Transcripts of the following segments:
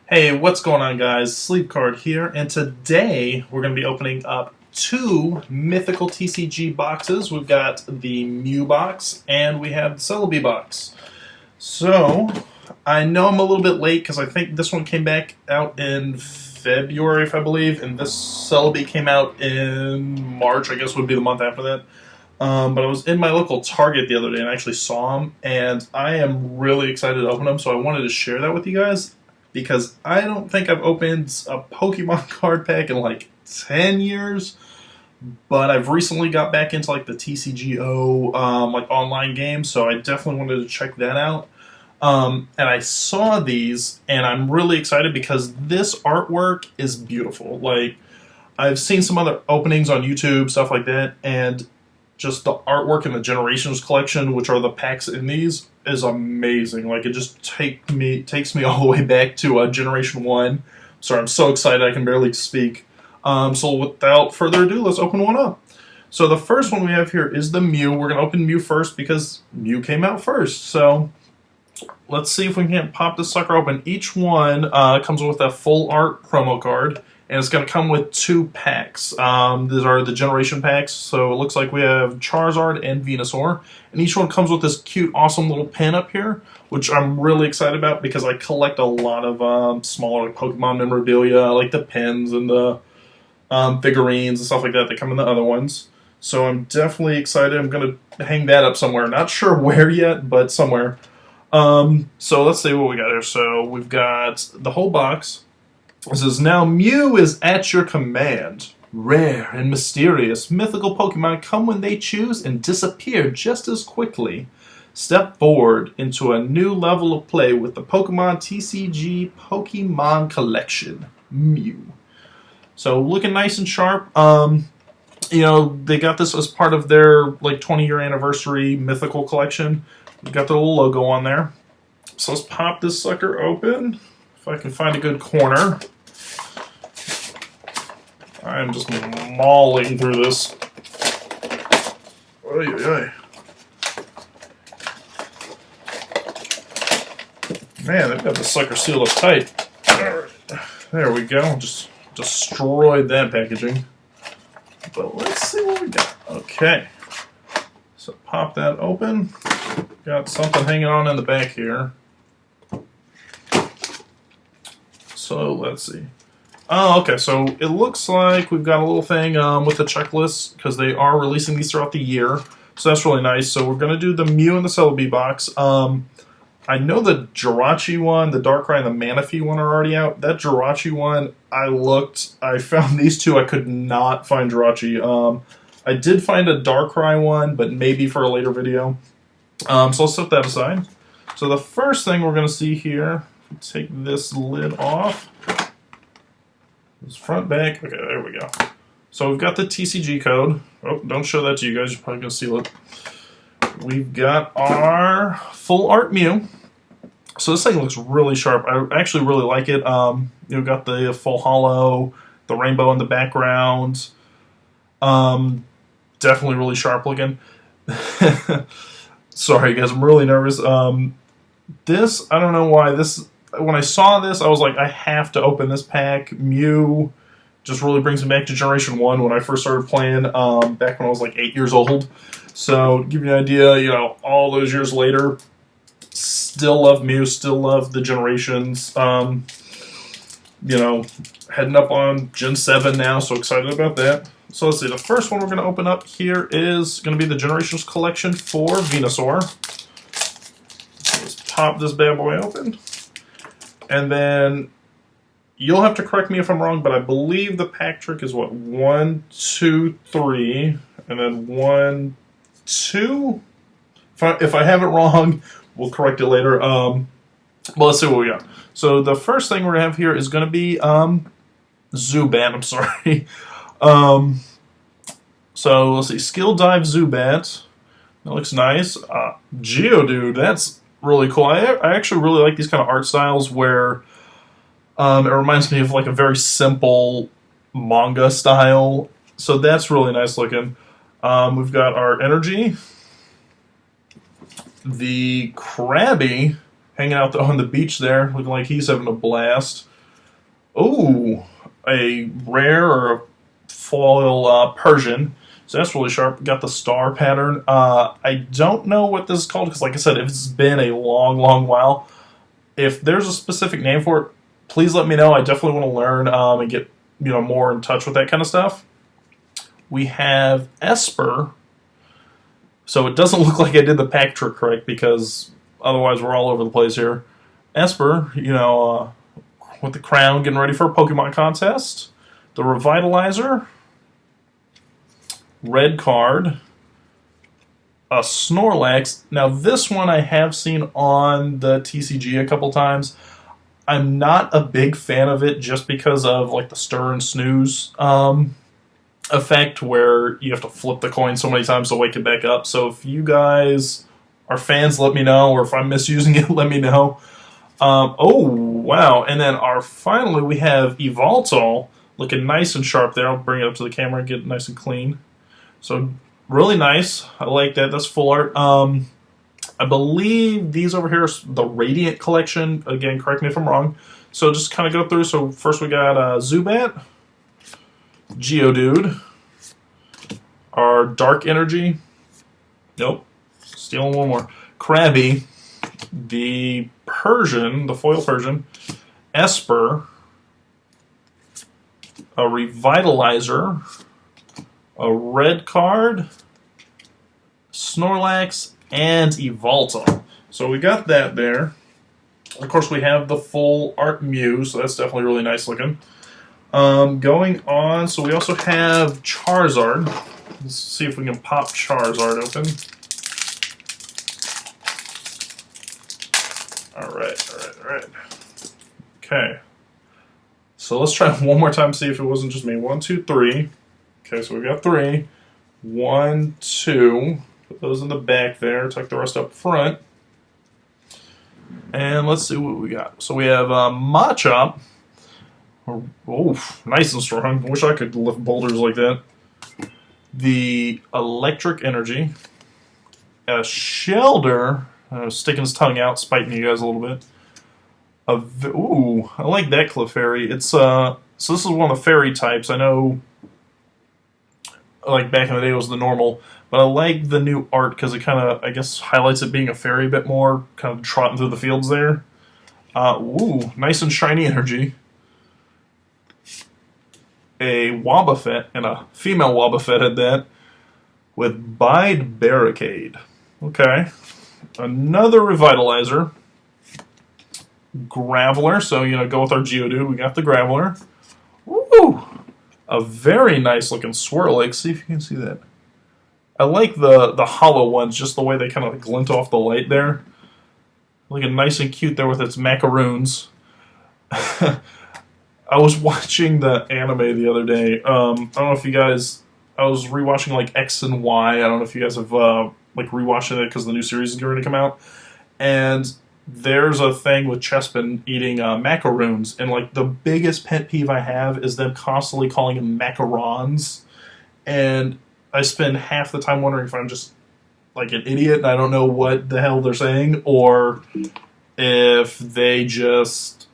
Hey, what's going on, guys? Sleevecard here, and today we're going to be opening up two mythical TCG boxes. We've got the Mew box and we have the Celebi box. So, I know I'm a little bit late because I think this one came back out in February, if I believe, and this Celebi came out in March, I guess would be the month after that. But I was in my local Target the other day and I actually saw them, and I am really excited to open them, so I wanted to share that with you guys because I don't think I've opened a Pokemon card pack in like 10 years, but I've recently got back into like the TCGO like online games, so I definitely wanted to check that out. And I saw these, and I'm really excited because this artwork is beautiful. Like, I've seen some other openings on YouTube, stuff like that, and just the artwork in the Generations collection, which are the packs in these, is amazing. Like, it just takes me all the way back to Generation 1. Sorry, I'm so excited I can barely speak. So without further ado, let's open one up. So the first one we have here is the Mew. We're going to open Mew first because Mew came out first. So let's see if we can pop this sucker open. Each one comes with a full art promo card, and it's going to come with two packs. These are the Generation packs, so it looks like we have Charizard and Venusaur, and each one comes with this cute, awesome little pin up here, which I'm really excited about because I collect a lot of smaller Pokemon memorabilia, like the pins and the figurines and stuff like that come in the other ones. So I'm definitely excited. I'm going to hang that up somewhere. Not sure where yet, but somewhere. So let's see what we got here. So we've got the whole box. It says, now Mew is at your command. Rare and mysterious mythical Pokemon come when they choose and disappear just as quickly. Step forward into a new level of play with the Pokemon TCG Pokemon Collection. Mew. So looking nice and sharp. They got this as part of their like 20-year anniversary mythical collection. We got the little logo on there. So let's pop this sucker open. If I can find a good corner. I'm just mauling through this. Oy, oy, oy. Man, they've got the sucker sealed up tight. There we go. Just destroyed that packaging. But let's see what we got. Okay. So pop that open. Got something hanging on in the back here. So let's see. Oh, okay, so it looks like we've got a little thing with the checklist because they are releasing these throughout the year. So that's really nice. So we're going to do the Mew and the Celebi box. I know the Jirachi one, the Darkrai, and the Manaphy one are already out. That Jirachi one, I found these two. I could not find Jirachi. I did find a Darkrai one, but maybe for a later video. So let's set that aside. So the first thing we're going to see here, take this lid off. This front, back. Okay, there we go. So we've got the TCG code. Oh, don't show that to you guys. You're probably going to seal it. We've got our full art Mew. So this thing looks really sharp. I actually really like it. You've got the full hollow, the rainbow in the background. Definitely really sharp looking. Sorry, guys. I'm really nervous. This, I don't know why. When I saw this, I was like, I have to open this pack. Mew just really brings me back to Generation 1 when I first started playing, back when I was like 8 years old. So, to give you an idea, all those years later, still love Mew, still love the Generations. Heading up on Gen 7 now, so excited about that. So let's see, the first one we're going to open up here is going to be the Generations collection for Venusaur. So let's pop this bad boy open. And then, you'll have to correct me if I'm wrong, but I believe the pack trick is what? 1, 2, 3, and then 1, 2? If I have it wrong, we'll correct it later. Well, let's see what we got. So the first thing we're going to have here is going to be Zubat. I'm sorry. So let's see. Skill Dive Zubat. That looks nice. Geodude. That's really cool. I actually really like these kind of art styles where it reminds me of like a very simple manga style. So that's really nice looking. We've got our Energy. The Krabby hanging out on the beach there, looking like he's having a blast. Ooh, a rare or a foil Persian. So that's really sharp. Got the star pattern. I don't know what this is called because, like I said, it's been a long, long while. If there's a specific name for it, please let me know. I definitely want to learn and get more in touch with that kind of stuff. We have Esper. So it doesn't look like I did the pack trick correct because otherwise we're all over the place here. Esper, with the crown, getting ready for a Pokemon contest. The Revitalizer. Red card. A Snorlax. Now this one I have seen on the TCG a couple times. I'm not a big fan of it just because of like the stir and snooze effect where you have to flip the coin so many times to wake it back up. So if you guys are fans, let me know, or if I'm misusing it, let me know. Oh, wow. And then finally we have Evoltol looking nice and sharp there. I'll bring it up to the camera and get it nice and clean. So really nice. I like that. That's full art. I believe these over here are the Radiant collection. Again, correct me if I'm wrong. So just kind of go through. So first we got Zubat, Geodude, our Dark Energy. Nope. Stealing one more. Krabby, the Persian, the foil Persian, Esper, a Revitalizer, a red card, Snorlax, and Evoltol. So we got that there. Of course, we have the full art Mew, so that's definitely really nice looking. Going on, so we also have Charizard. Let's see if we can pop Charizard open. Alright. Okay. So let's try one more time, see if it wasn't just me. 1, 2, 3. Okay, so we've got 3. 1, 2. Put those in the back there. Tuck the rest up front. And let's see what we got. So we have Machop. Oh, nice and strong. I wish I could lift boulders like that. The Electric Energy. A Shelter. Sticking his tongue out, spiting you guys a little bit. Ooh, I like that Clefairy. It's so this is one of the fairy types. I know, like back in the day, it was the normal, but I like the new art because it kind of, I guess, highlights it being a fairy a bit more, kind of trotting through the fields there. Ooh, nice and shiny energy. A Wobbuffet, and a female Wobbuffet at that, with Bide Barricade. Okay. Another Revitalizer. Graveler, so, go with our Geodude. We got the Graveler. Woo! A very nice looking Swirlix. See if you can see that. I like the hollow ones, just the way they kind of glint off the light there. Looking nice and cute there with its macaroons. I was watching the anime the other day. I don't know if you guys... I was rewatching like X and Y. I don't know if you guys have rewatching it because the new series is going to come out. And there's a thing with Chespin eating macaroons, and like the biggest pet peeve I have is them constantly calling them macarons, and I spend half the time wondering if I'm just like an idiot and I don't know what the hell they're saying, or if they just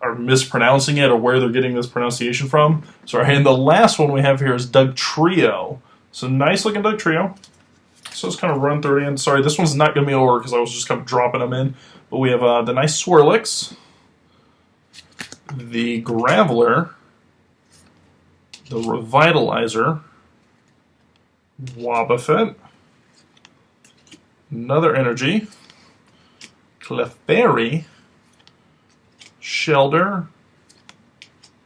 are mispronouncing it, or where they're getting this pronunciation from. Sorry, and the last one we have here is Dugtrio. So nice looking Dugtrio. So let's kind of run through it again. Sorry, this one's not going to be in order because I was just kind of dropping them in. But we have the nice Swirlix, the Graveler, the Revitalizer, Wobbuffet, another Energy, Clefairy, Shelter,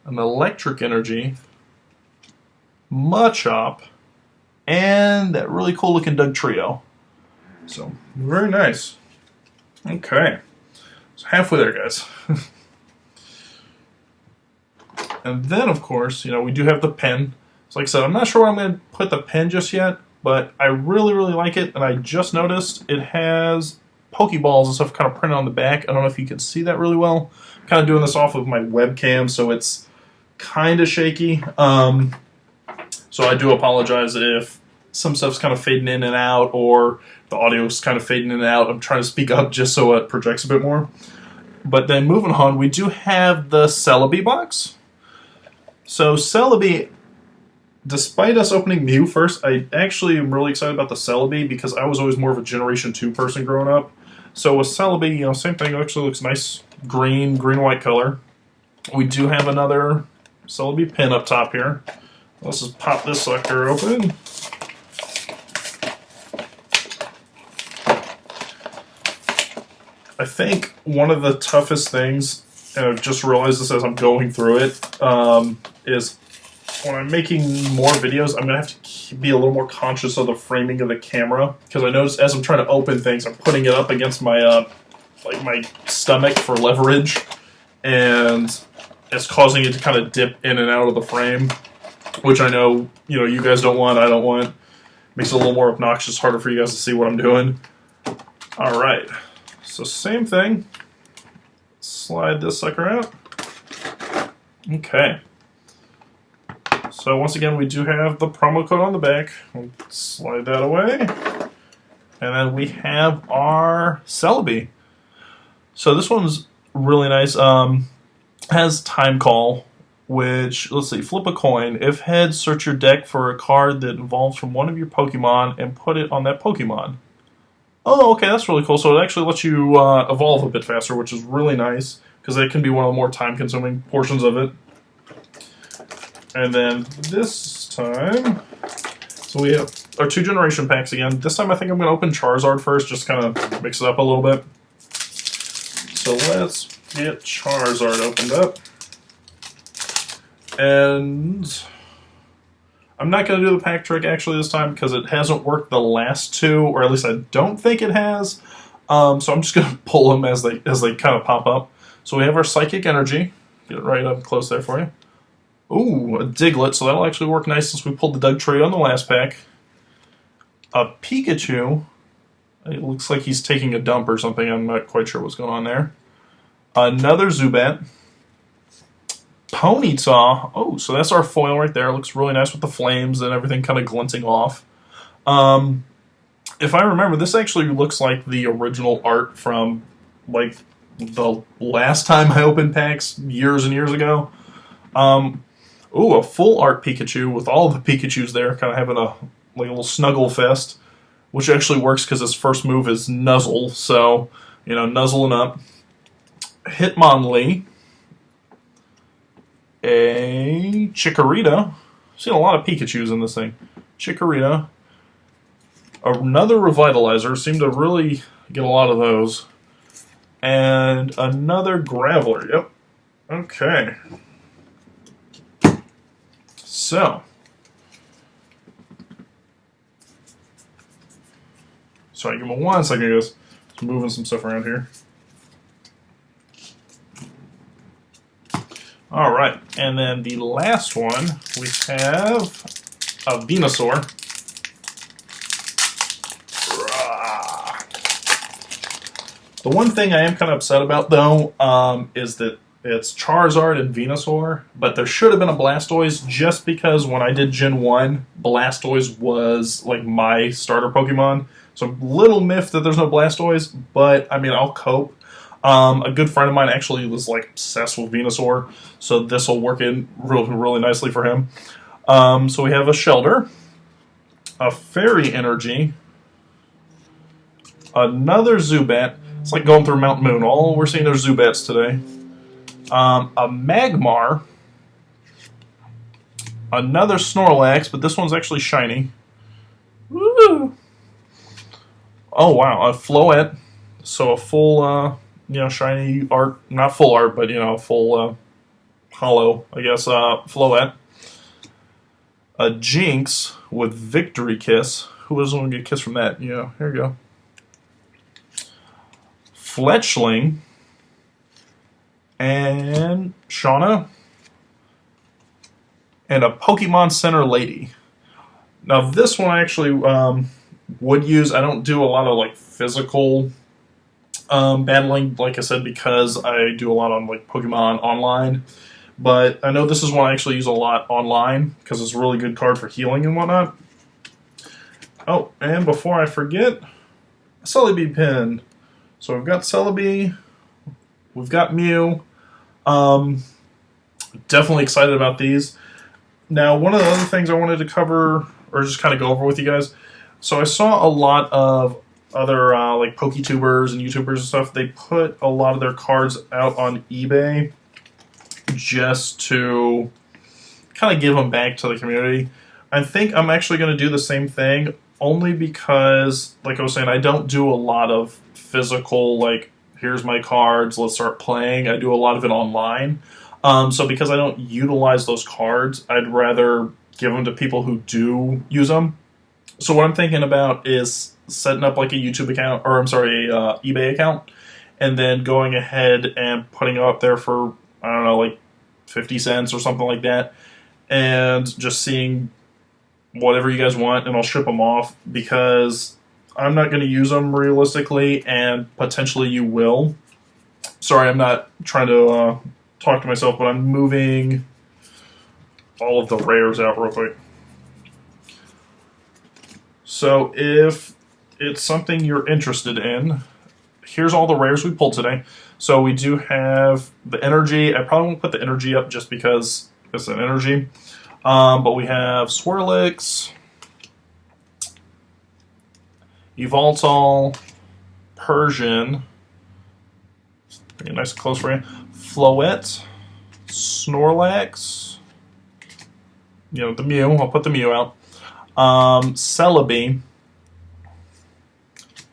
an Electric Energy, Machop, and that really cool looking Dugtrio. So, very nice. Okay. So halfway there, guys. And then, of course, we do have the pen. So like I said, I'm not sure where I'm going to put the pen just yet, but I really, really like it. And I just noticed it has Pokeballs and stuff kind of printed on the back. I don't know if you can see that really well. I'm kind of doing this off of my webcam, so it's kind of shaky. So I do apologize if some stuff's kind of fading in and out, or the audio's kind of fading in and out. I'm trying to speak up just so it projects a bit more. But then moving on, we do have the Celebi box. So Celebi, despite us opening Mew first, I actually am really excited about the Celebi because I was always more of a Generation 2 person growing up. So with Celebi, you know, same thing. It actually looks nice, green-white color. We do have another Celebi pin up top here. Let's just pop this sucker open. I think one of the toughest things, and I've just realized this as I'm going through it, is when I'm making more videos, I'm going to have to be a little more conscious of the framing of the camera, because I notice as I'm trying to open things, I'm putting it up against my like my stomach for leverage, and it's causing it to kind of dip in and out of the frame, which I know, you know, you guys don't want, I don't want. Makes it a little more obnoxious, harder for you guys to see what I'm doing. All right. So same thing, slide this sucker out. Okay. So once again, we do have the promo code on the back. We'll slide that away. And then we have our Celebi. So this one's really nice. Has Time Call, which, let's see, flip a coin. If heads, search your deck for a card that evolves from one of your Pokemon and put it on that Pokemon. Oh, okay, that's really cool. So it actually lets you evolve a bit faster, which is really nice, because that can be one of the more time-consuming portions of it. And then this time, so we have our 2 generation packs again. This time I think I'm going to open Charizard first, just kind of mix it up a little bit. So let's get Charizard opened up. And I'm not going to do the pack trick actually this time because it hasn't worked the last 2, or at least I don't think it has. So I'm just going to pull them as they kind of pop up. So we have our Psychic Energy. Get it right up close there for you. Ooh, a Diglett, so that'll actually work nice since we pulled the Dugtrio on the last pack. A Pikachu. It looks like he's taking a dump or something. I'm not quite sure what's going on there. Another Zubat. Ponyta. Oh, so that's our foil right there. It looks really nice with the flames and everything kind of glinting off. If I remember, this actually looks like the original art from, like, the last time I opened packs years and years ago. Ooh, a full art Pikachu with all the Pikachus there, kind of having a little snuggle fest, which actually works because his first move is Nuzzle, so, you know, nuzzling up. Hitmonlee. A Chikorita. I've seen a lot of Pikachus in this thing. Chikorita. Another Revitalizer. Seem to really get a lot of those. And another Graveler. Yep. Okay. So. Sorry, give me 1 second, guys. Just moving some stuff around here. All right, and then the last one, we have a Venusaur. The one thing I am kind of upset about, though, is that it's Charizard and Venusaur, but there should have been a Blastoise just because when I did Gen 1, Blastoise was, like, my starter Pokemon. So I'm a little miffed that there's no Blastoise, but, I mean, I'll cope. A good friend of mine actually was like obsessed with Venusaur, so this will work in really nicely for him. So we have a Shelter, a Fairy Energy, another Zubat. It's like going through Mount Moon. All we're seeing are Zubats today. A Magmar, another Snorlax, but this one's actually shiny. Woo! Oh wow, a Floette. So a full. You know, shiny art, not full art, but, you know, full hollow, I guess, Floette. A Jinx with Victory Kiss. Who doesn't want to get a kiss from that? You know, here we go. Fletchling. And Shauna. And a Pokemon Center Lady. Now, this one I actually would use. I don't do a lot of, like, physical battling, like I said, because I do a lot on like Pokemon online. But I know this is one I actually use a lot online because it's a really good card for healing and whatnot. Oh, and before I forget, a Celebi pin. So we've got Celebi, we've got Mew. Definitely excited about these. Now, one of the other things I wanted to cover, or just kind of go over with you guys, so I saw a lot of other like PokeTubers and YouTubers and stuff, they put a lot of their cards out on eBay just to kind of give them back to the community. I think I'm actually going to do the same thing, only because, like I was saying, I don't do a lot of physical, like, here's my cards, let's start playing. I do a lot of it online. So because I don't utilize those cards, I'd rather give them to people who do use them. So what I'm thinking about is setting up like a YouTube account, or I'm sorry, a eBay account, and then going ahead and putting it up there for, I don't know, like 50 cents or something like that, and just seeing whatever you guys want, and I'll ship them off, because I'm not going to use them realistically, and potentially you will. Sorry, I'm not trying to talk to myself, but I'm moving all of the rares out real quick. So if it's something you're interested in, here's all the rares we pulled today. So we do have the energy. I probably won't put the energy up just because it's an energy. But we have Swirlix, Evoltol, Persian, pretty nice and close for you, Floette, Snorlax, the Mew, I'll put the Mew out, Celebi,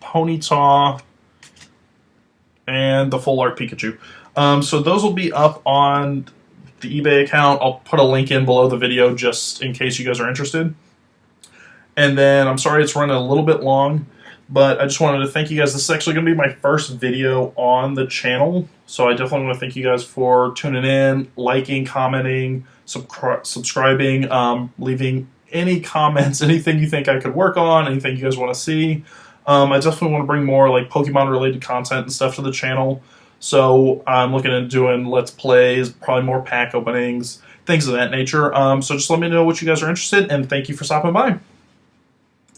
Ponyta, and the Full Art Pikachu. So those will be up on the eBay account. I'll put a link in below the video just in case you guys are interested. And then, I'm sorry it's running a little bit long, but I just wanted to thank you guys. This is actually going to be my first video on the channel, so I definitely want to thank you guys for tuning in, liking, commenting, subscribing, leaving any comments, anything you think I could work on, anything you guys want to see. I definitely want to bring more like Pokemon related content and stuff to the channel. So I'm looking at doing Let's Plays, probably more pack openings, things of that nature. So just let me know what you guys are interested in, and thank you for stopping by.